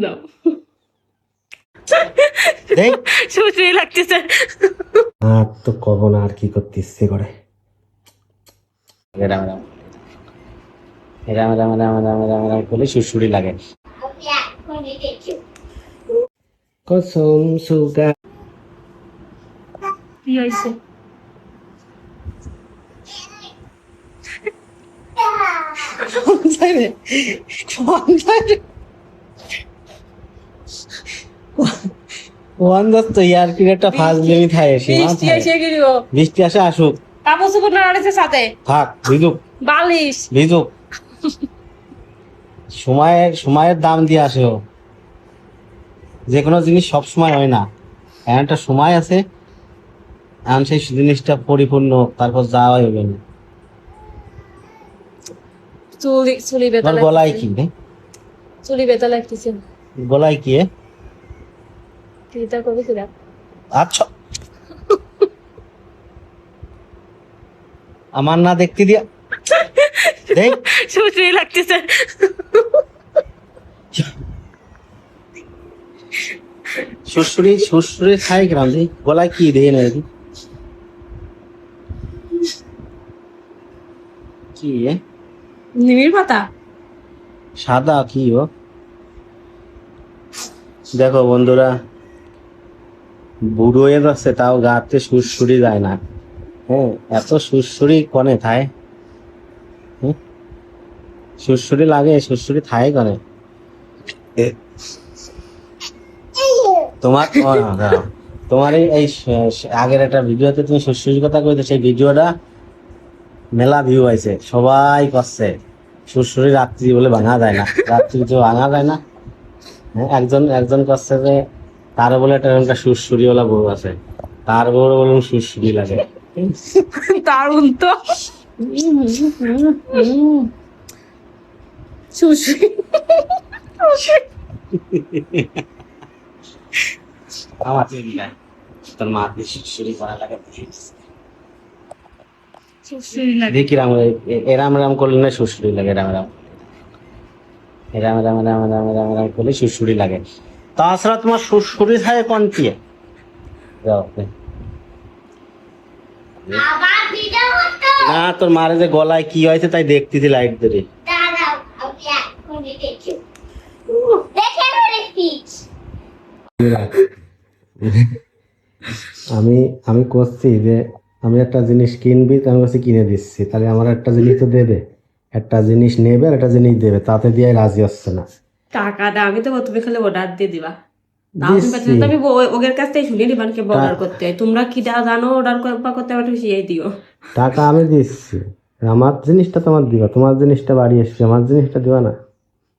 দাও সুশ্রী লাগতেছে। আর তো কব না, আর কি করতে ইচ্ছে করে। রাম রাম রাম রাম রাম রাম রাম রাম করলে সুরসুরি লাগে। কসম সুগা কি হয়েছে? यार की একটা ফার্স্ট গেমই থাকে সীমা বৃষ্টি থাকে। এসে গেল, বৃষ্টি আসে আসুক, কাপড় চোপড় নাড়াচ্ছে সাথে, থাক ভিজুক বালিশ ভিজুক, সময়ের সময়ের দাম দিয়ে আসে ও। যে কোনো জিনিস সব সময় হয় না, একটা সময় আছে, এখন সেই জিনিসটা পরিপূর্ণ তারপর যাওয়া হবে না। চুলি চুলি ব্যথা তোর গলায় লাগতেছে, কি রে? চুলি ব্যথা লাগতেছে। গলায় কি এ? চিন্তা করবি কিরা? আচ্ছা আমার না দেখতে দিয়া দেখ সুশ্রী লাগতেছে। শ্বশুরি শ্বশুরে খাই গ্রাম দি গলায় কি দেয় না দেখি কি এ? নিমির পাতা। সাদা কি ও? দেখো বন্ধুরা, বুড়ো হয়ে যাচ্ছে তাও গাতে সুরসুরি যায় না। হ্যাঁ, এত সুরসুরি কনে থায়? সুরসুরি লাগে, সুরসুরি থায় কনে? তোমার দাঁড়াও। তোমার এই আগের একটা ভিডিওতে তুমি সুরসুরির কথা কইতে, সেই ভিডিওটা মেলা ভিউ আইছে, সবাই করছে সুরসুরি রাত্রি বলে ভাঙা যায় না, রাত্রি তো ভাঙা যায় না। হ্যাঁ, একজন একজন করছে যে তার বলে একটা সুরসুরি ওলা বউ আছে, তার বউ বলুন সুরসুরি লাগে। দারুণ তো। সুশ্রী আমার তোর মা দিয়ে সুরসুরি করা লাগে। সুশ্রী লাগে। দেখি রাম এরাম রাম করলে না সুরসুরি লাগে, রাম রাম রাম রাম রাম রাম রাম রাম করলে সুরসুরি লাগে। তাছাড়া তোমার সুরসুরি থাকে কোন কি? না তোর মারে যে গলায় কি হয়েছে তাই দেখতেছি লাইট ধরে। আমি আমি করছি যে আমি একটা জিনিস কিনবি, তো আমি কাছে কিনে দিচ্ছি, তাহলে আমার একটা জিনিস তো দেবে, একটা জিনিস নেবে আর একটা জিনিস দেবে, তাতে দিয়ে রাজি হচ্ছে না। টাকাটা আমি তো তুমি খালি অর্ডার দিয়ে দিবা। দিচ্ছি আমি ওদের কাছ থেকে শুনে নিবান কে অর্ডার করতে হয়, তোমরা কি জানো অর্ডার করতে পারো সেই দিও। টাকা আমি দিচ্ছি, আমার জিনিসটা তোমার দিবা, তোমার জিনিসটা বাড়ি এসছে, আমার জিনিসটা দিবা না।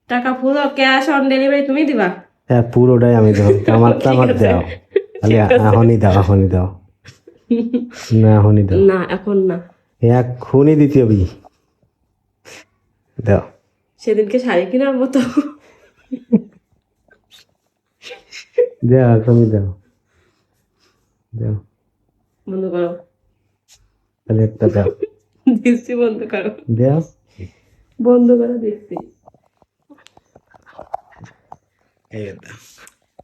টাকা পুরো ক্যাশ অন ডেলিভারি তুমি দিবা? হ্যাঁ পুরোটাই আমি দেবো, আমারটা আমার দাও, খালি এখনই দাও, এখনই দাও, না এখনই দাও, না এখন না, এখনই দিতে হবে, দাও। সেদিনকে শাড়ি কেনার মতো। দাও এখনই দাও, দাও, বন্ধ করো, তাহলে একটা দাও, দিচ্ছি, বন্ধ করো, দাও, বন্ধ করো, দিচ্ছি। এই দাও।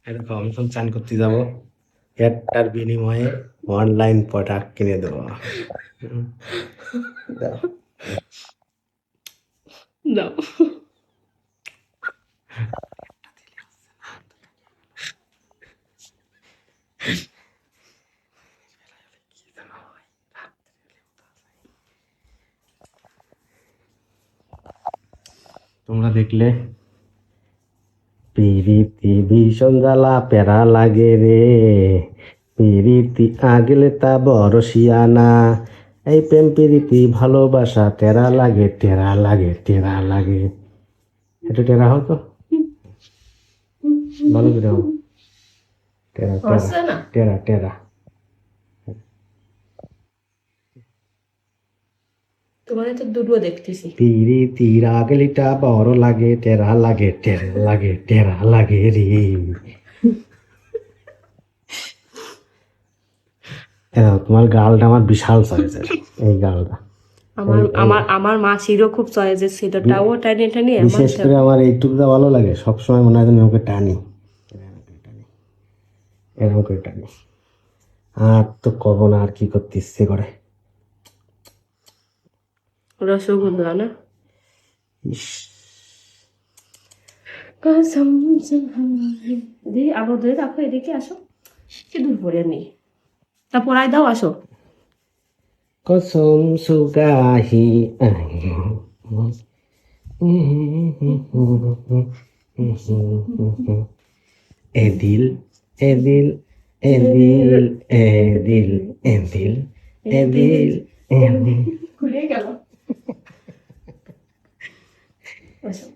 এরকম আমি এখন চান করতে যাবো, একটার বিনিময়ে অনলাইন প্রোডাক্ট কিনে দেবো। দাও। দাও। তোমরা দেখলে পিরিতি ভীষণ জ্বালা পেরা লাগে রে, পিরিতি আগলে তা বড় শিয়ানা, এই প্রেম পিরিতি ভালোবাসা টেরা লাগে টেরা লাগে টেরা লাগে। একটু টেরা হতো ভালো করে হও। টেরা টেরা টেরা টেরা। তোমার তো দুটো দেখতেছি। পিরিতি আগলিটা বড় লাগে টেরা লাগে টেরা লাগে টেরা লাগে রে। তোমার গালটা আমার বিশাল সাইজের, এই গালটা আমার মাসিরও খুব চয়েসের ছিল, টাও টানি টানি বিশেষ করে আমার এই টুকটা ভালো লাগে, সবসময় মনে হয় যেন ওকে টানি, এরকম করে টানি। আর তো কব না, আর কি করতে ইচ্ছে করে। রসগোল্লা না, ইস, আবার ধরে রাখো, এদিকে আসো, কি দূর পরে নেই, তা পড়াই দাও, আসো। কসম সুগাহি এদিল এদিল এদিল এদিল এদিল এদিল এদিল। খুলে গেল। আসো।